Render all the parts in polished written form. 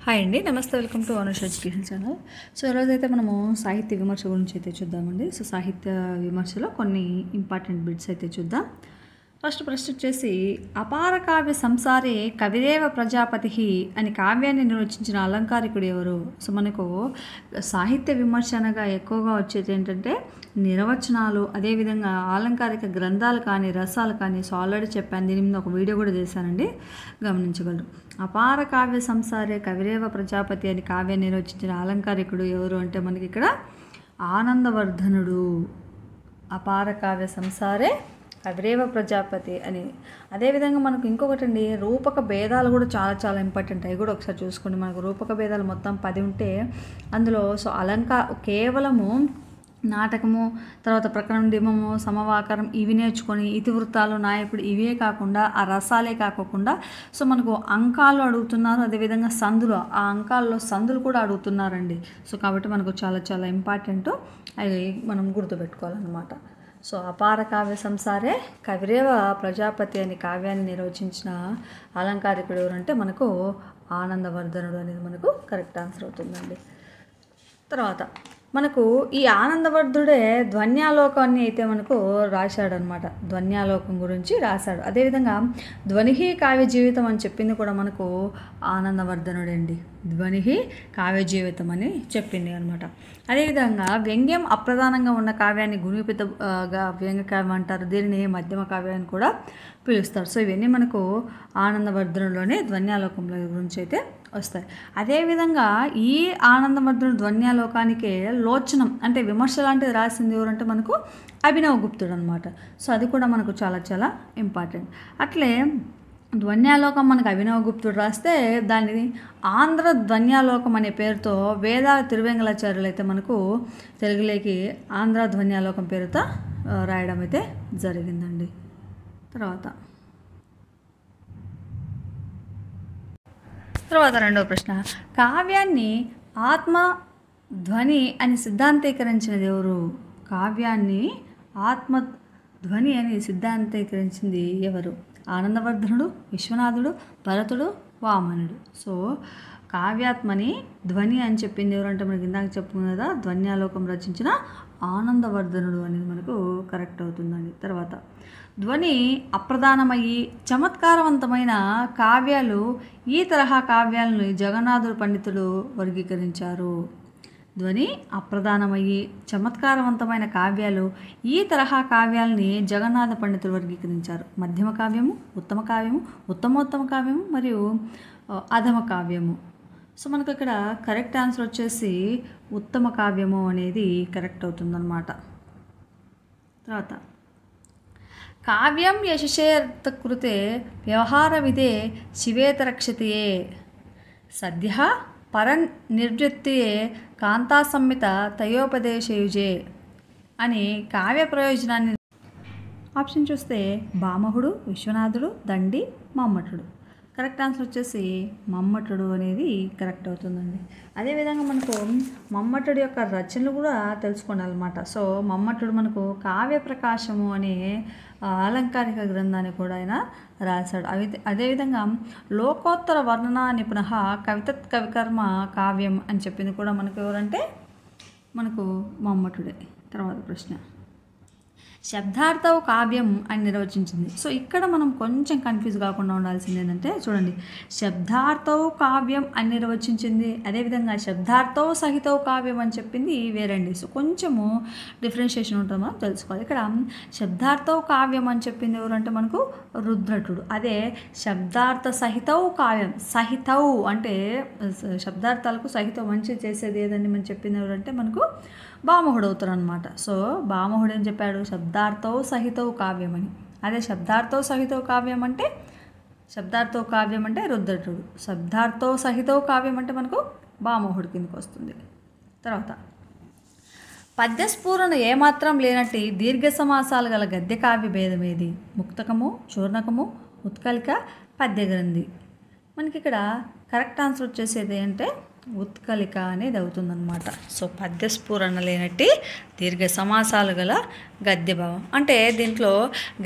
Hi అండి, నమస్తే. Welcome to honours education channel. So ఈరోజైతే మనము సాహిత్య విమర్శ గురించి అయితే చూద్దామండి. సో సాహిత్య విమర్శలో కొన్ని ఇంపార్టెంట్ బిట్స్ అయితే చూద్దాం. ఫస్ట్ ప్రశ్న వచ్చేసి, అపార కావ్య సంసారే కవిరేవ ప్రజాపతి అని కావ్యాన్ని నిర్వచించిన అలంకారికుడు ఎవరు? సో మనకు సాహిత్య విమర్శ అనగా ఎక్కువగా వచ్చేది ఏంటంటే నిర్వచనాలు, అదేవిధంగా ఆలంకారిక గ్రంథాలు కానీ రసాలు కానీ. సో ఆల్రెడీ చెప్పాను, దీని మీద ఒక వీడియో కూడా చేశానండి, గమనించగలరు. అపార కావ్య సంసారే కవిరేవ ప్రజాపతి అని కావ్యాన్ని నిర్వచించిన అలంకారికుడు ఎవరు అంటే మనకి ఇక్కడ ఆనందవర్ధనుడు. అపార కావ్య సంసారే కవిరేవ ప్రజాపతి అని. అదేవిధంగా మనకు ఇంకొకటి అండి, రూపక భేదాలు కూడా చాలా చాలా ఇంపార్టెంట్. అవి కూడా ఒకసారి చూసుకోండి. మనకు రూపక భేదాలు మొత్తం 10 ఉంటే అందులో సో కేవలము నాటకము, తర్వాత ప్రకరణము, సమవాకరం ఇవి నేర్చుకొని ఇతివృత్తాలు, నాయకుడు ఇవే కాకుండా ఆ రసాలే కాకుండా సో మనకు అంకాలు అడుగుతున్నారు. అదేవిధంగా సందులు, ఆ అంకాల్లో సందులు కూడా అడుగుతున్నారండి. సో కాబట్టి మనకు చాలా చాలా ఇంపార్టెంట్, అవి మనం గుర్తుపెట్టుకోవాలన్నమాట. సో అపార కావ్య సంసారే కవిరేవ ప్రజాపతి అని కావ్యాన్ని నిర్వచించిన అలంకారికుడు ఎవరంటే మనకు ఆనందవర్ధనుడు అనేది మనకు కరెక్ట్ ఆన్సర్ అవుతుందండి. తర్వాత మనకు ఈ ఆనందవర్ధుడే ధ్వన్యాలోకాన్ని అయితే మనకు రాశాడనమాట. ధ్వన్యాలోకం గురించి రాశాడు. అదేవిధంగా ధ్వనిహి కావ్య జీవితం అని చెప్పింది కూడా మనకు ఆనందవర్ధనుడే అండి. ధ్వనిహి కావ్య జీవితం అని చెప్పింది అనమాట. అదేవిధంగా వ్యంగ్యం అప్రధానంగా ఉన్న కావ్యాన్ని గుణిపితగా వ్యంగ్య కావ్యం అంటారు. దీనిని మధ్యమ కావ్యాన్ని కూడా పిలుస్తారు. సో ఇవన్నీ మనకు ఆనందవర్ధనులోనే ధ్వన్యాలోకంలో గురించి అయితే వస్తాయి. అదేవిధంగా ఈ ఆనందవర్ధనుడు ధ్వన్యాలోకానికే లోచనం అంటే విమర్శ లాంటిది రాసింది ఎవరంటే మనకు అభినవగుప్తుడు అనమాట. సో అది కూడా మనకు చాలా చాలా ఇంపార్టెంట్. అట్లే ధ్వన్యాలోకం మనకు అభినవగుప్తుడు రాస్తే దానిని ఆంధ్ర ధ్వన్యాలోకం అనే పేరుతో వేదాల తిరువెంగళాచార్యులు అయితే మనకు తెలుగులోకి ఆంధ్ర ధ్వన్యాలోకం పేరుతో రాయడం అయితే జరిగిందండి. తర్వాత రెండవ ప్రశ్న, కావ్యాన్ని ఆత్మ ధ్వని అని సిద్ధాంతీకరించినది ఎవరు? కావ్యాన్ని ఆత్మ ధ్వని అని సిద్ధాంతీకరించింది ఎవరు? ఆనందవర్ధనుడు, విశ్వనాథుడు, భరతుడు, వామనుడు. సో కావ్యాత్మని ధ్వని అని చెప్పింది ఎవరంటే మనకి ఇందాక చెప్పుకున్నాం కదా, ధ్వన్యాలోకం రచించిన ఆనందవర్ధనుడు అనేది మనకు కరెక్ట్ అవుతుందండి. తర్వాత ధ్వని అప్రధానమయ్యి చమత్కారవంతమైన కావ్యాలు, ఈ తరహా కావ్యాలను జగన్నాథుడు పండితుడు వర్గీకరించారు. ధ్వని అప్రధానమయ్యి చమత్కారవంతమైన కావ్యాలు, ఈ తరహా కావ్యాలని జగన్నాథ పండితులు వర్గీకరించారు. మధ్యమ కావ్యము, ఉత్తమ కావ్యము, ఉత్తమోత్తమ కావ్యము మరియు అధమ కావ్యము. సో మనకు ఇక్కడ కరెక్ట్ ఆన్సర్ వచ్చేసి ఉత్తమ కావ్యము అనేది కరెక్ట్ అవుతుందన్నమాట. తర్వాత కావ్యం యశసేర్థ కృతే వ్యవహార విధే శివేతరక్షతియే సద్య పరనిర్వృత్తియే కాంతాసంహిత తయోపదేశయుజే అని కావ్య ప్రయోజనాన్ని ఆప్షన్ చూస్తే భామహుడు, విశ్వనాథుడు, దండి, మమ్మటుడు. కరెక్ట్ ఆన్సర్ వచ్చేసి మమ్మటుడు అనేది కరెక్ట్ అవుతుందండి. అదేవిధంగా మనకు మమ్మటుడు యొక్క రచనలు కూడా తెలుసుకోవాలన్నమాట. సో మమ్మటుడు మనకు కావ్య ప్రకాశము అనే అలంకారిక గ్రంథాన్ని కూడా ఆయన రాశాడు. అదేవిధంగా లోకోత్తర వర్ణన నిపుణ కవితత్ కవికర్మ కావ్యం అని చెప్పింది కూడా మనకు ఎవరంటే మనకు మమ్మటుడే. తర్వాత ప్రశ్న, శబ్దార్థవు కావ్యం అని నిర్వచించింది. సో ఇక్కడ మనం కొంచెం కన్ఫ్యూజ్ కాకుండా ఉండాల్సింది ఏంటంటే చూడండి, శబ్దార్థవు కావ్యం అని నిర్వచించింది, అదేవిధంగా శబ్దార్థవు సహితవు కావ్యం అని చెప్పింది వేరండి. సో కొంచెము డిఫరెన్షియేషన్ ఉంటుంది, మనం తెలుసుకోవాలి. ఇక్కడ శబ్దార్థవు కావ్యం అని చెప్పింది ఎవరంటే మనకు రుద్రటుడు. అదే శబ్దార్థ సహితవు కావ్యం, సహితవు అంటే శబ్దార్థాలకు సహితం మంచి చేసేది ఏదని మనం చెప్పింది ఎవరంటే మనకు భామహుడు అవుతారు అనమాట. సో భామహుడు ఏం చెప్పాడు? శబ్దార్థవు సహితవు కావ్యం అని. అదే శబ్దార్థవు సహితవు కావ్యం అంటే రుద్రటుడు, శబ్దార్థవు సహితవు కావ్యం అంటే మనకు భామహుడి కిందకి వస్తుంది. తర్వాత పద్యస్ఫూరణ ఏమాత్రం లేనట్టి దీర్ఘ సమాసాలు గల గద్య కావ్య భేదమేది? ముక్తకము, చూర్ణకము, ఉత్కలిక, పద్యగ్రంథి. మనకి ఇక్కడ కరెక్ట్ ఆన్సర్ వచ్చేసేది అంటే ఉత్కలిక అనేది అవుతుందన్నమాట. సో పద్యస్ఫురణ లేనట్టి దీర్ఘ సమాసాలు గల గద్య భావం. అంటే దీంట్లో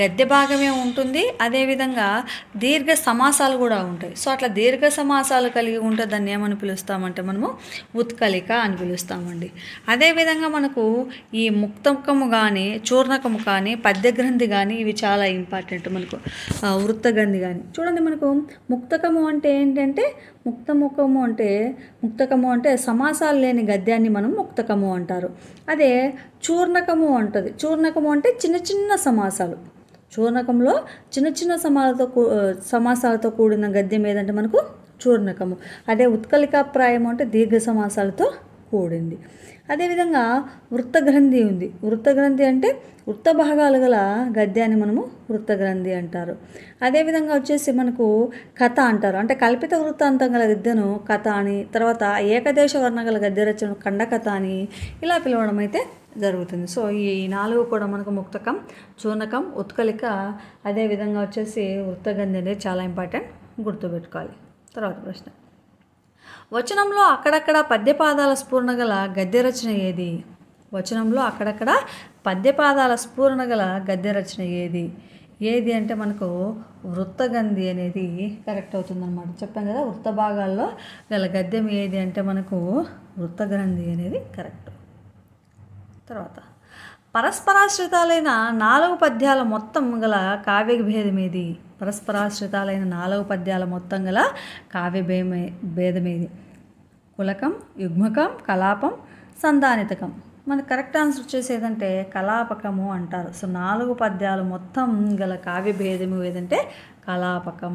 గద్య భాగమే ఉంటుంది, అదేవిధంగా దీర్ఘ సమాసాలు కూడా ఉంటాయి. సో అట్లా దీర్ఘ సమాసాలు కలిగి ఉంటే దాన్ని ఏమని పిలుస్తామంటే మనము ఉత్కలిక అని పిలుస్తామండి. అదేవిధంగా మనకు ఈ ముక్తకము కానీ చూర్ణకము కానీ పద్యగ్రంథి కానీ ఇవి చాలా ఇంపార్టెంట్. మనకు వృత్తగ్రంథి కానీ చూడండి, మనకు ముక్తకము అంటే ఏంటంటే ముక్తకము అంటే సమాసాలు లేని గద్యాన్ని మనం ముక్తకము అంటారు. అదే చూర్ణకము అంటది. చూర్ణకము అంటే చిన్న చిన్న సమాసాలు. చూర్ణకంలో చిన్న చిన్న సమాసాలతో కూడిన గద్యం ఏదంటే మనకు చూర్ణకము. అదే ఉత్కలికాప్రాయము అంటే దీర్ఘ సమాసాలతో కూడింది. అదేవిధంగా వృత్తగ్రంథి ఉంది. వృత్తగ్రంథి అంటే వృత్త భాగాలు గల గద్యాన్ని మనము వృత్తగ్రంథి అంటారు. అదేవిధంగా వచ్చేసి మనకు కథ అంటారు. అంటే కల్పిత వృత్తాంతం గల గద్యను కథ అని, తర్వాత ఏకదేశ వర్ణ గల గద్య రచనను ఖండకథ అని ఇలా పిలవడం అయితే జరుగుతుంది. సో ఈ 4 కూడా మనకు ముక్తకం, చూర్ణకం, ఉత్కలిక, అదేవిధంగా వచ్చేసి వృత్తగ్రంథి అనేది చాలా ఇంపార్టెంట్, గుర్తుపెట్టుకోవాలి. తర్వాత ప్రశ్న, వచనంలో అక్కడక్కడ పద్యపాదాల స్ఫూరణ గల గద్య రచన ఏది? వచనంలో అక్కడక్కడ పద్యపాదాల స్ఫూరణ గల గద్య రచన ఏది అంటే మనకు వృత్తగ్రంథి అనేది కరెక్ట్ అవుతుందన్నమాట. చెప్పాం కదా, వృత్త భాగాల్లో గల గద్యం ఏది అంటే మనకు వృత్తగ్రంథి అనేది కరెక్ట్. తర్వాత పరస్పరాశ్రితాలైన 4 పద్యాల మొత్తం గల కావ్య భేదం ఏది? పరస్పరాశ్రితాలైన 4 పద్యాల మొత్తం గల కావ్య భేదమేది? కులకం, యుగ్మకం, కలాపం, సంధానితకం. మనకు కరెక్ట్ ఆన్సర్ వచ్చేసేదంటే కలాపకము అంటారు. సో 4 పద్యాలు మొత్తం గల కావ్య భేదము ఏదంటే కలాపకం.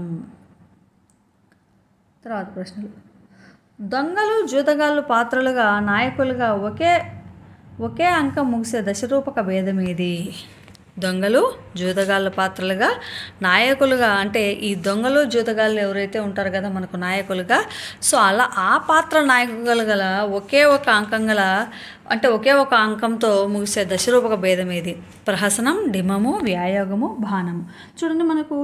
తర్వాత ప్రశ్నలు, దొంగలు జూదగాళ్ళు పాత్రలుగా నాయకులుగా ఒకే అంకం ముగిసే దశరూపక భేదం ఏది? దొంగలు జూదగాళ్ళ పాత్రలుగా నాయకులుగా, అంటే ఈ దొంగలు జూదగాళ్ళు ఎవరైతే ఉంటారో కదా మనకు నాయకులుగా, సో అలా ఆ పాత్ర నాయకులు గల ఒకే ఒక అంకంతో ముగిసే దశరూపక భేదం ఏది? ప్రహసనం, డిమము, వ్యాయోగము, బాణము. చూడండి, మనకు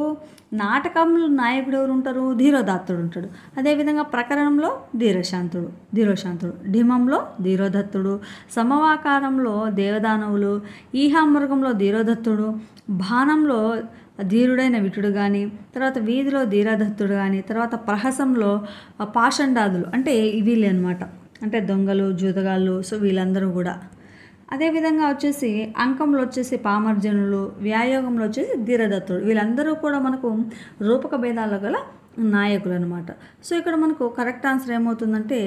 నాటకంలో నాయకుడు ఎవరు ఉంటారు? ధీరోదాత్తుడు ఉంటాడు. అదేవిధంగా ప్రకరణంలో ధీరోశాంతుడు, డిమంలో ధీరోదత్తుడు, సమవాకారంలో దేవదానవులు, ఈహామృగంలో ధీరోదత్తుడు, బాణంలో ధీరుడైన విటుడు కానీ, తర్వాత వీధిలో ధీరదత్తుడు కానీ, తర్వాత ప్రహసంలో పాషండాదులు అంటే వీళ్ళే అనమాట, అంటే దొంగలు జూదగాళ్ళు. సో వీళ్ళందరూ కూడా. అదేవిధంగా వచ్చేసి అంకంలో వచ్చేసి పామర్జనులు, వ్యాయోగంలో వచ్చేసి ధీరదత్తుడు. వీళ్ళందరూ కూడా మనకు రూపక భేదాలు గల నాయకులు అనమాట. సో ఇక్కడ మనకు కరెక్ట్ ఆన్సర్ ఏమవుతుందంటే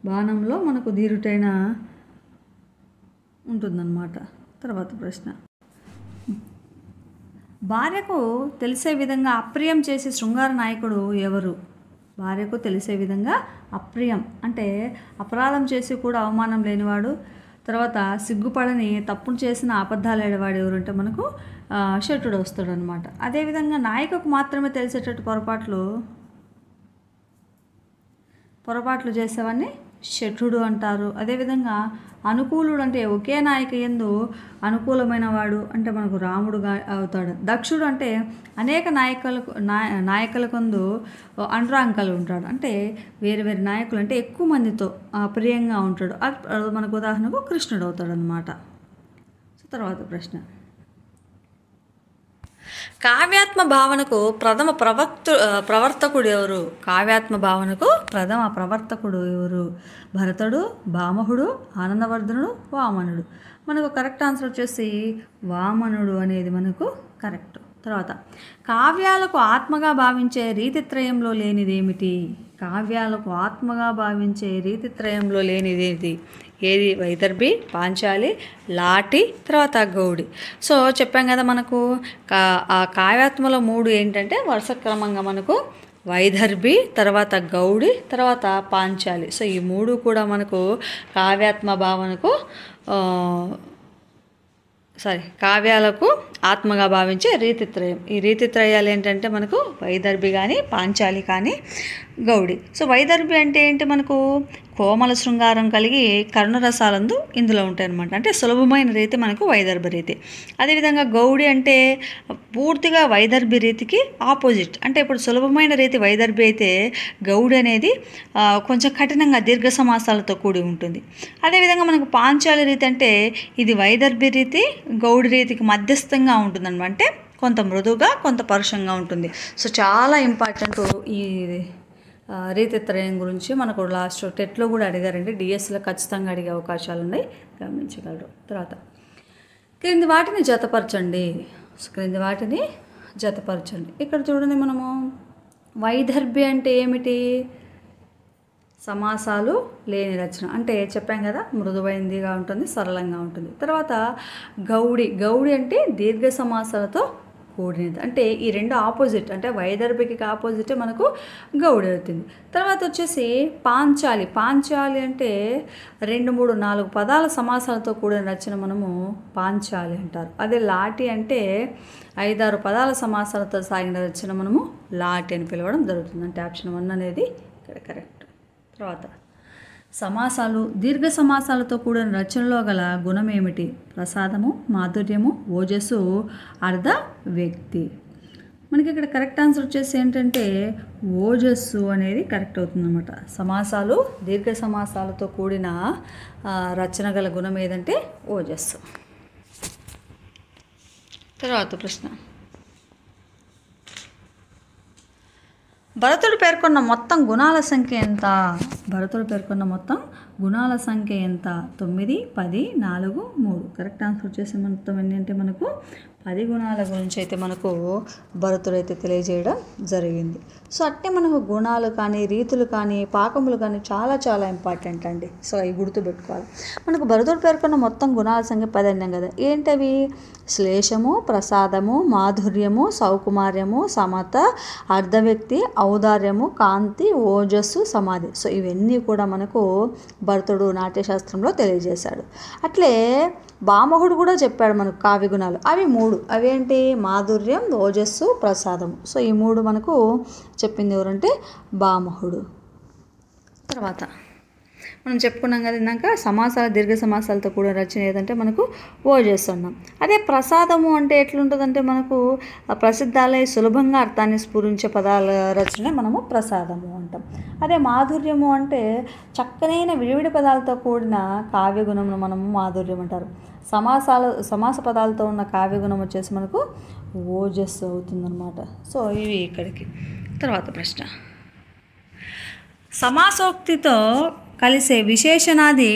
బాణంలో మనకు ధీరుటైన ఉంటుందన్నమాట. తర్వాత ప్రశ్న, భార్యకు తెలిసే విధంగా అప్రియం చేసే శృంగార నాయకుడు ఎవరు? భార్యకు తెలిసే విధంగా అప్రియం అంటే అపరాధం చేసి కూడా అవమానం లేనివాడు, తర్వాత సిగ్గుపడని తప్పును చేసిన అబద్ధాలు ఆడేవాడు ఎవరంటే మనకు శఠుడు వస్తాడు అనమాట. అదేవిధంగా నాయకుకు మాత్రమే తెలిసేటట్టు పొరపాట్లు చేసేవాడిని శఠుడు అంటారు. అదేవిధంగా అనుకూలుడు అంటే ఒకే నాయక యందు అనుకూలమైన వాడు అంటే మనకు రాముడుగా అవుతాడు. దక్షుడు అంటే అనేక నాయకులకందు అనురాంకలు ఉంటాడు, అంటే వేరు వేరు నాయకులు అంటే ఎక్కువ మందితో ప్రియంగా ఉంటాడు. అది మనకు ఉదాహరణకు కృష్ణుడు అవుతాడు అనమాట. సో తర్వాత ప్రశ్న, కావ్యాత్మ భావనకు ప్రథమ ప్రవర్తకుడు ఎవరు? కావ్యాత్మ భావనకు ప్రథమ ప్రవర్తకుడు ఎవరు? భరతుడు, భామహుడు, ఆనందవర్ధనుడు, వామనుడు. మనకు కరెక్ట్ ఆన్సర్ వచ్చేసి వామనుడు అనేది మనకు కరెక్ట్. తర్వాత కావ్యాలకు ఆత్మగా భావించే రీతిత్రయంలో లేనిదేమిటి? కావ్యాలకు ఆత్మగా భావించే రీతిత్రయంలో లేనిదేమిటి? ఏది? వైదర్భి, పాంచాలి, లాటి, తర్వాత గౌడి. సో చెప్పాం కదా, మనకు ఆ కావ్యాత్మలో 3 ఏంటంటే వరుస క్రమంగా మనకు వైదర్భి, తర్వాత గౌడి, తర్వాత పాంచాలి. సో ఈ 3 కూడా మనకు కావ్యాత్మ భావనకు కావ్యాలకు ఆత్మగా భావించే రీతిత్రయం. ఈ రీతిత్రయాలు ఏంటంటే మనకు వైదర్భి కానీ, పాంచాలి కానీ, గౌడి. సో వైదర్భి అంటే ఏంటి? మనకు కోమల శృంగారం కలిగి కరుణరసాలందు ఇందులో ఉంటాయి అన్నమాట. అంటే సులభమైన రీతి మనకు వైదర్భ రీతి. అదేవిధంగా గౌడి అంటే పూర్తిగా వైదర్భి రీతికి ఆపోజిట్. అంటే ఇప్పుడు సులభమైన రీతి వైదర్భి అయితే గౌడి అనేది కొంచెం కఠినంగా దీర్ఘ సమాసాలతో కూడి ఉంటుంది. అదేవిధంగా మనకు పాంచాలి రీతి అంటే ఇది వైదర్భి రీతి గౌడి రీతికి మధ్యస్థంగా ఉంటుందన్నమాట. అంటే కొంత మృదువుగా కొంత పరుషంగా ఉంటుంది. సో చాలా ఇంపార్టెంట్ ఈ రీతిత్రయం గురించి మనకు లాస్ట్ టెట్లో కూడా అడిగారండి. డిఎస్లో ఖచ్చితంగా అడిగే అవకాశాలు ఉన్నాయి, గమనించగలరు. తర్వాత క్రింది వాటిని జతపరచండి. క్రింది వాటిని జతపరచండి. ఇక్కడ చూడండి, మనము వైదర్భి అంటే ఏమిటి? సమాసాలు లేని రచన. అంటే చెప్పాం కదా, మృదువైందిగా ఉంటుంది, సరళంగా ఉంటుంది. తర్వాత గౌడి అంటే దీర్ఘ సమాసాలతో కూడినది. అంటే ఈ రెండు ఆపోజిట్. అంటే వైదర్భికి ఆపోజిటే మనకు గౌడి అవుతుంది. తర్వాత వచ్చేసి పాంచాలి అంటే 2, 3, 4 పదాల సమాసాలతో కూడిన రచన మనము పాంచాలి అంటారు. అదే లాటి అంటే 5, 6 పదాల సమాసాలతో సాగిన రచన మనము లాటి అని పిలవడం జరుగుతుంది. అంటే ఆప్షన్ 1 అనేది ఇక్కడ కరెక్ట్. తర్వాత సమాసాలు దీర్ఘ సమాసాలతో కూడిన రచనలో గల గుణం ఏమిటి? ప్రసాదము, మాధుర్యము, ఓజస్సు, అర్ధ వ్యక్తి. మనకి ఇక్కడ కరెక్ట్ ఆన్సర్ వచ్చేసి ఏంటంటే ఓజస్సు అనేది కరెక్ట్ అవుతుందన్నమాట. సమాసాలు దీర్ఘ సమాసాలతో కూడిన రచన గల గుణం ఏదంటే ఓజస్సు. తర్వాత ప్రశ్న, భరతుడు పేర్కొన్న మొత్తం గుణాల సంఖ్య ఎంత? భరతుడు పేర్కొన్న మొత్తం గుణాల సంఖ్య ఎంత? 9, 10, 4, 3. కరెక్ట్ ఆన్సర్ వచ్చేసి మొత్తం ఏంటంటే మనకు 10 గుణాల గురించి అయితే మనకు భరతుడు అయితే తెలియజేయడం జరిగింది. సో అట్టే మనకు గుణాలు కానీ, రీతులు కానీ, పాకములు కానీ చాలా చాలా ఇంపార్టెంట్ అండి. సో అవి గుర్తుపెట్టుకోవాలి. మనకు భరతుడు పేర్కొన్న మొత్తం గుణాల సంఖ్య 10 అన్నాం కదా. ఏంటవి? శ్లేషము, ప్రసాదము, మాధుర్యము, సౌకుమార్యము, సమత, అర్ధవ్యక్తి, ఔదార్యము, కాంతి, ఓజస్సు, సమాధి. సో ఇవన్నీ కూడా మనకు భరతుడు నాట్యశాస్త్రంలో తెలియజేశాడు. అట్లే భామహుడు కూడా చెప్పాడు మనకు కావ్య గుణాలు. అవి 3. అవేంటి? మాధుర్యం, ఓజస్సు, ప్రసాదము. సో ఈ 3 మనకు చెప్పింది ఎవరంటే భామహుడు. తర్వాత మనం చెప్పుకున్నాం కదా ఇందాక, సమాసాల దీర్ఘ సమాసాలతో కూడిన రచన ఏదంటే మనకు ఓజస్సు అన్నాం. అదే ప్రసాదము అంటే ఎట్లుంటుందంటే మనకు ప్రసిద్ధాలయ సులభంగా అర్థాన్ని స్ఫురించే పదాల రచన మనము ప్రసాదము అంటాం. అదే మాధుర్యము అంటే చక్కనైన విడివిడి పదాలతో కూడిన కావ్యగుణమును మనము మాధుర్యం అంటారు. సమాస పదాలతో ఉన్న కావ్యగుణం వచ్చేసి మనకు ఓజస్సు అవుతుందన్నమాట. సో ఇవి ఇక్కడికి. తర్వాత ప్రశ్న, సమాసోక్తితో కలిసే విశేషణాది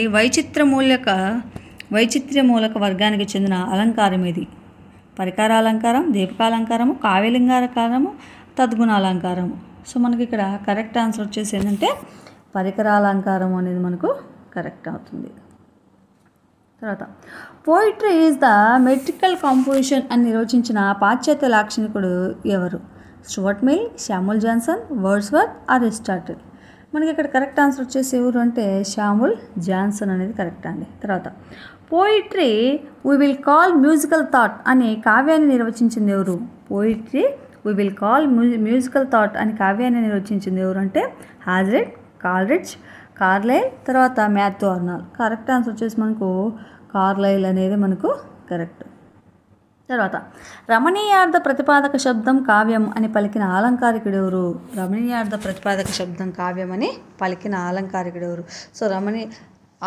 వైచిత్ర్యమూలక వర్గానికి చెందిన అలంకారం ఇది? పరికారాలంకారం, దీపకాలంకారము, కావ్యలింగాలంకారము, తద్గుణాలంకారము. సో మనకి ఇక్కడ కరెక్ట్ ఆన్సర్ వచ్చేసి ఏంటంటే పరికరాలంకారం అనేది మనకు కరెక్ట్ అవుతుంది. తర్వాత poetry is the metrical composition అని నిర్వచించిన పాశ్చాత్య లాక్షణికుడు ఎవరు? Stuart Mill, Samuel Johnson, Wordsworth, Aristotle. మనకి ఇక్కడ కరెక్ట్ ఆన్సర్ వచ్చేసి ఎవరు అంటే శామ్యూల్ జాన్సన్ అనేది కరెక్ట్ అండి. తర్వాత poetry we will call musical thought అని కావ్యాన్ని నిర్వచించింది ఎవరు? Poetry we will call musical thought అని కావ్యాన్ని నిర్వచించింది ఎవరు అంటే హాజరెడ్, కాల్రిడ్జ్, కార్లైల్, తర్వాత మాథ్యూ ఆర్నాల్డ్. కరెక్ట్ ఆన్సర్ వచ్చేసి మనకు కార్లైల్ అనేది మనకు కరెక్ట్. తర్వాత రమణీయార్థ ప్రతిపాదక శబ్దం కావ్యం అని పలికిన ఆలంకారికుడు ఎవరు? రమణీయార్థ ప్రతిపాదక శబ్దం కావ్యం అని పలికిన ఆలంకారికుడు ఎవరు? సో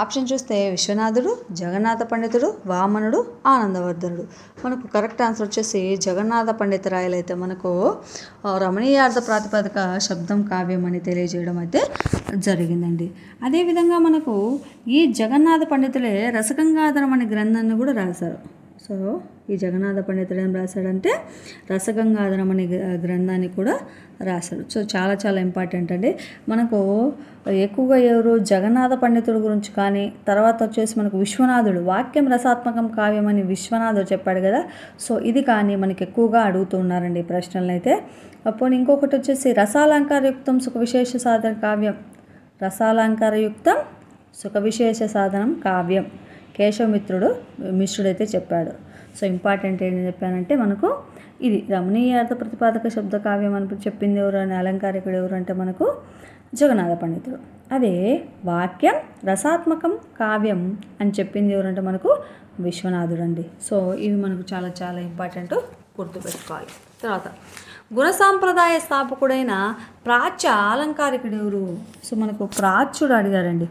ఆప్షన్ చూస్తే విశ్వనాథుడు, జగన్నాథ పండితుడు, వామనుడు, ఆనందవర్ధనుడు. మనకు కరెక్ట్ ఆన్సర్ వచ్చేసి జగన్నాథ పండితరాయలు అయితే మనకు రమణీయార్థ ప్రాతిపదిక శబ్దం కావ్యం అని తెలియజేయడం అయితే జరిగిందండి. అదేవిధంగా మనకు ఈ జగన్నాథ పండితులే రసగంగాధరం అనే గ్రంథాన్ని కూడా రాశారు. సో ఈ జగన్నాథ పండితుడు ఏం రాశాడంటే రసగంగాధరం అనే గ్రంథాన్ని కూడా రాశాడు. సో చాలా చాలా ఇంపార్టెంట్ అండి. మనకు ఎక్కువగా ఎవరు జగన్నాథ పండితుడి గురించి కానీ, తర్వాత వచ్చేసి మనకు విశ్వనాథుడు వాక్యం రసాత్మకం కావ్యం అని విశ్వనాథుడు చెప్పాడు కదా. సో ఇది కానీ మనకి ఎక్కువగా అడుగుతూ ఉన్నారండి ఈ ప్రశ్నలను అయితే. పోనీ ఇంకొకటి వచ్చేసి రసాలంకారయుక్తం సుఖ విశేష సాధన కావ్యం. రసాలంకారయుక్తం సుఖ విశేష సాధనం కావ్యం కేశవమిత్రుడైతే చెప్పాడు. సో ఇంపార్టెంట్ ఏంటి చెప్పానంటే మనకు ఇది రమణీయార్థ ప్రతిపాదక శబ్ద కావ్యం అని చెప్పింది ఎవరు అని అలంకారికుడు ఎవరు అంటే మనకు జగన్నాథ పండితుడు. అదే వాక్యం రసాత్మకం కావ్యం అని చెప్పింది ఎవరంటే మనకు విశ్వనాథుడు అండి. సో ఇవి మనకు చాలా చాలా ఇంపార్టెంట్, గుర్తుపెట్టుకోవాలి. తర్వాత గుణ సాంప్రదాయ స్థాపకుడైన ప్రాచ్య అలంకారికుడు ఎవరు? సో మనకు ప్రాచ్యుడు అడిగారండి.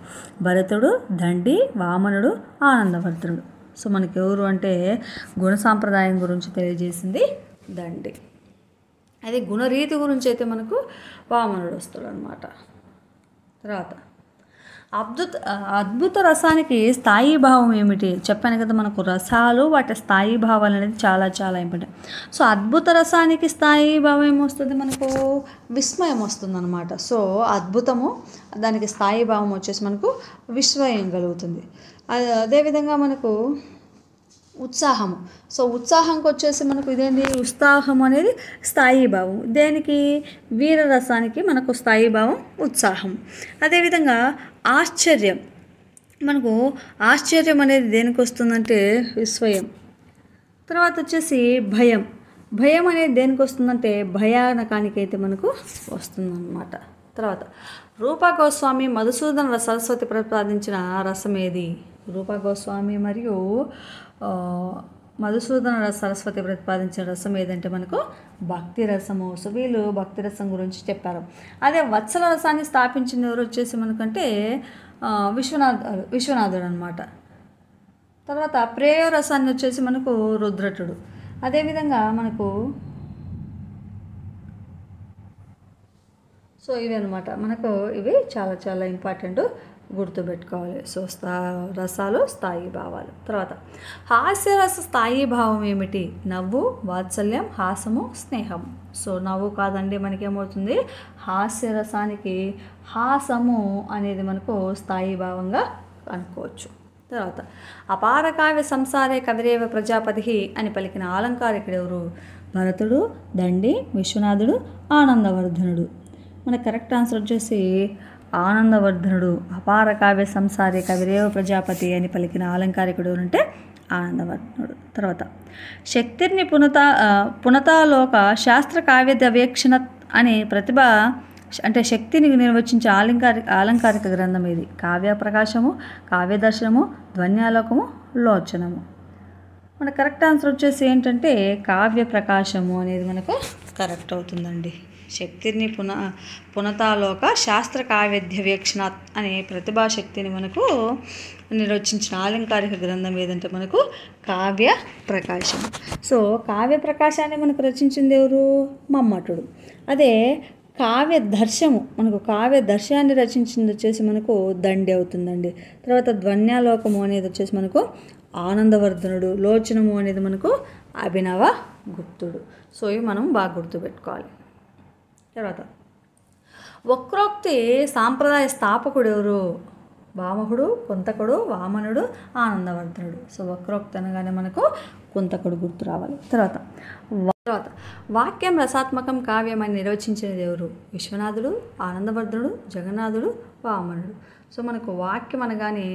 భరతుడు, దండి, వామనుడు, ఆనందవర్ధనుడు. సో మనకి ఎవరు అంటే గుణ సాంప్రదాయం గురించి తెలియజేసింది దండి. అది గుణరీతి గురించి అయితే మనకు వామనుడు వస్తాడు అనమాట. తర్వాత అద్భుత రసానికి స్థాయి భావం ఏమిటి? చెప్పాను కదా మనకు రసాలు వాటి స్థాయి భావాలు అనేది చాలా చాలా ఇంపార్టెంట్. సో అద్భుత రసానికి స్థాయి భావం ఏమొస్తుంది? మనకు విస్మయం వస్తుంది అనమాట. సో అద్భుతము దానికి స్థాయి భావం వచ్చేసి మనకు విస్మయం కలుగుతుంది. అదేవిధంగా మనకు ఉత్సాహము. సో ఉత్సాహంకి వచ్చేసి మనకు ఇదేంటి ఉత్సాహం అనేది స్థాయి భావం. దేనికి? వీరరసానికి మనకు స్థాయి భావం ఉత్సాహం. అదేవిధంగా ఆశ్చర్యం, మనకు ఆశ్చర్యం అనేది దేనికి వస్తుందంటే విస్మయం. తర్వాత వచ్చేసి భయం, భయం అనేది దేనికి వస్తుందంటే భయానకానికి అయితే మనకు వస్తుందన్నమాట. తర్వాత రూపా గోస్వామి మధుసూదన సరస్వతి ప్రతిపాదించిన రసం ఏది? రూపా గోస్వామి మరియు మధుసూదన సరస్వతి ప్రతిపాదించిన రసం ఏదంటే మనకు భక్తి రసము. సో వీళ్ళు భక్తి రసం గురించి చెప్పారు. అదే వత్సల రసాన్ని స్థాపించిన ఎవరు వచ్చేసి మనకంటే విశ్వనాథుడు అనమాట. తర్వాత ప్రేయ రసాన్ని వచ్చేసి మనకు రుద్రటుడు. అదేవిధంగా మనకు సో ఇవి అనమాట మనకు ఇవి చాలా చాలా ఇంపార్టెంట్, గుర్తుపెట్టుకోవాలి. సో రసాలు స్థాయి భావాలు. తర్వాత హాస్యరస స్థాయి భావం ఏమిటి? నవ్వు, వాత్సల్యం, హాసము, స్నేహము. సో నవ్వు కాదండి, మనకేమవుతుంది హాస్యరసానికి హాసము అనేది మనకు స్థాయి భావంగా అనుకోవచ్చు. తర్వాత అపార కావ్య సంసారే కవిరేవ ప్రజాపతి అని పలికిన అలంకారికుడు ఎవరు? భరతుడు, దండి, విశ్వనాథుడు, ఆనందవర్ధనుడు. మన కరెక్ట్ ఆన్సర్ వచ్చేసి ఆనందవర్ధనుడు. అపార కావ్య సంసారే కవిరేవ ప్రజాపతి అని పలికిన అలంకారికుడు అంటే ఆనందవర్ధనుడు. తర్వాత శక్తిర్ని పునతాలోక శాస్త్ర కావ్య దవ్యేక్షణ అనే ప్రతిభ అంటే శక్తిని నిర్వచించే అలంకారిక గ్రంథం ఇది. కావ్య ప్రకాశము, కావ్యదర్శనము, ధ్వన్యాలోకము, లోచనము. మన కరెక్ట్ ఆన్సర్ వచ్చేసి ఏంటంటే కావ్య ప్రకాశము అనేది మనకు కరెక్ట్ అవుతుందండి. శక్తిని పునతాలోక శాస్త్ర కావ్యధ్యవేక్షణ అనే ప్రతిభాశక్తిని మనకు నిర్వచించిన అలంకారిక గ్రంథం ఏదంటే మనకు కావ్య ప్రకాశం. సో కావ్య ప్రకాశాన్ని మనకు రచించింది ఎవరు? మమ్మటుడు. అదే కావ్య దర్శము, మనకు కావ్య దర్శనాన్ని రచించింది వచ్చేసి మనకు దండి అవుతుందండి. తర్వాత ధ్వన్యాలోకము అనేది వచ్చేసి మనకు ఆనందవర్ధనుడు. లోచనము అనేది మనకు అభినవ గుప్తుడు. సో ఇవి మనం బాగా గుర్తుపెట్టుకోవాలి. తర్వాత వక్రోక్తి సాంప్రదాయ స్థాపకుడు ఎవరు? వామకుడు, కుంతకుడు, వామనుడు, ఆనందవర్ధనుడు. సో వక్రోక్తి అనగానే మనకు కుంతకుడు గుర్తు రావాలి. తర్వాత వాక్యం రసాత్మకం కావ్యం అని నిర్వచించినది ఎవరు? విశ్వనాథుడు, ఆనందవర్ధనుడు, జగన్నాథుడు, వామనుడు. సో మనకు వాక్యం అనగానే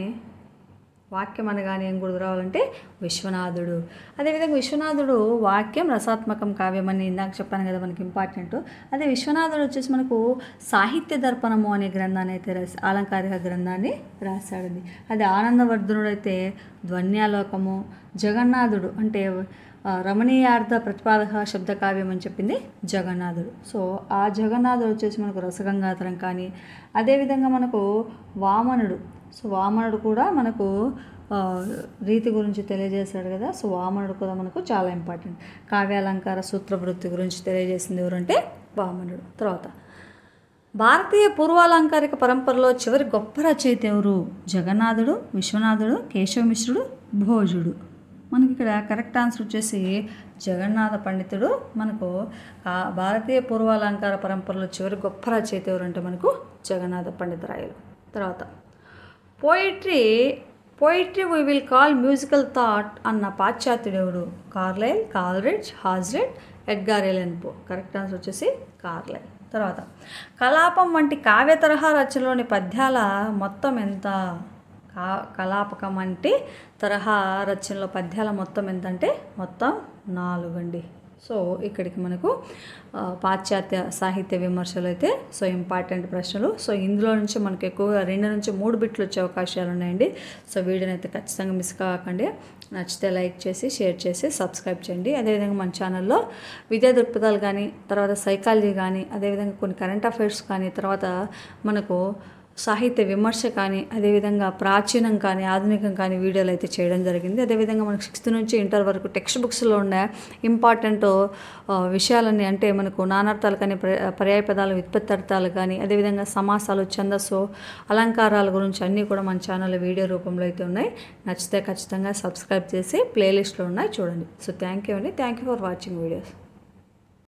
ఏం గుర్తు రావాలంటే విశ్వనాథుడు. అదేవిధంగా విశ్వనాథుడు వాక్యం రసాత్మకం కావ్యం అని ఇందాక చెప్పాను కదా మనకి ఇంపార్టెంట్. అదే విశ్వనాథుడు వచ్చేసి మనకు సాహిత్య దర్పణము అనే గ్రంథాన్ని అయితే అలంకారిక గ్రంథాన్ని రాశాడండి. అదే ఆనందవర్ధనుడు అయితే ధ్వన్యాలోకము, జగన్నాథుడు అంటే రమణీయార్థ ప్రతిపాదక శబ్ద కావ్యం అని చెప్పింది జగన్నాథుడు. సో ఆ జగన్నాథుడు వచ్చేసి మనకు రసగంగాధరం కానీ, అదేవిధంగా మనకు వామనుడు. సో వామనుడు కూడా మనకు రీతి గురించి తెలియజేశాడు కదా. సో వామనుడు కూడా మనకు చాలా ఇంపార్టెంట్. కావ్యాలంకార సూత్రవృత్తి గురించి తెలియజేసింది ఎవరంటే వామనుడు. తర్వాత భారతీయ పూర్వాలంకారిక పరంపరలో చివరి గొప్ప రచయిత ఎవరు? జగన్నాథుడు, విశ్వనాథుడు, కేశవమిశ్రుడు, భోజుడు. మనకి ఇక్కడ కరెక్ట్ ఆన్సర్ వచ్చేసి జగన్నాథ పండితుడు మనకు భారతీయ పూర్వాలంకార పరంపరలో చివరి గొప్ప రచయిత ఎవరంటే మనకు జగన్నాథ పండితరాయలు. తర్వాత poetry we will call musical thought అన్న పాశ్చాత్యుడు ఎవరు? కార్లైల్, కాల్రిడ్జ్, హాజ్రెట్, ఎడ్గార్ ఎలన్ పో. కరెక్ట్ ఆన్సర్ వచ్చేసి కార్లైల్. తర్వాత కలాపం వంటి కావ్య తరహా రచనలోని పద్యాల మొత్తం ఎంత? కలాపకం అంటే తరహా రచనలో పద్యాల మొత్తం ఎంతంటే మొత్తం 4 అండి. సో ఇక్కడికి మనకు పాశ్చాత్య సాహిత్య విమర్శలు అయితే సో ఇంపార్టెంట్ ప్రశ్నలు. సో ఇందులో నుంచి మనకు ఎక్కువగా 2 నుంచి 3 బిట్లు వచ్చే అవకాశాలు ఉన్నాయండి. సో వీడియోని అయితే ఖచ్చితంగా మిస్ కాకండి. నచ్చితే లైక్ చేసి షేర్ చేసి సబ్స్క్రైబ్ చేయండి. అదేవిధంగా మన ఛానల్లో విద్యా దృక్పథాలు కానీ, తర్వాత సైకాలజీ కానీ, అదేవిధంగా కొన్ని కరెంట్ అఫైర్స్ కానీ, తర్వాత మనకు సాహిత్య విమర్శ కానీ, అదేవిధంగా ప్రాచీనం కానీ, ఆధునికం కానీ వీడియోలు అయితే చేయడం జరిగింది. అదేవిధంగా మనకు 6th నుంచి ఇంటర్ వరకు టెక్స్ట్ బుక్స్లో ఉన్న ఇంపార్టెంట్ విషయాలన్నీ, అంటే మనకు నానార్థాలు కానీ, పర్యాయ పదాలు, వ్యుత్పత్తార్థాలు కానీ, అదేవిధంగా సమాసాలు, ఛందస్సు, అలంకారాల గురించి అన్నీ కూడా మన ఛానల్లో వీడియో రూపంలో అయితే ఉన్నాయి. నచ్చితే ఖచ్చితంగా సబ్స్క్రైబ్ చేసి ప్లేలిస్ట్లో ఉన్నాయి చూడండి. సో థ్యాంక్ యూ అండి. Thank you for watching videos.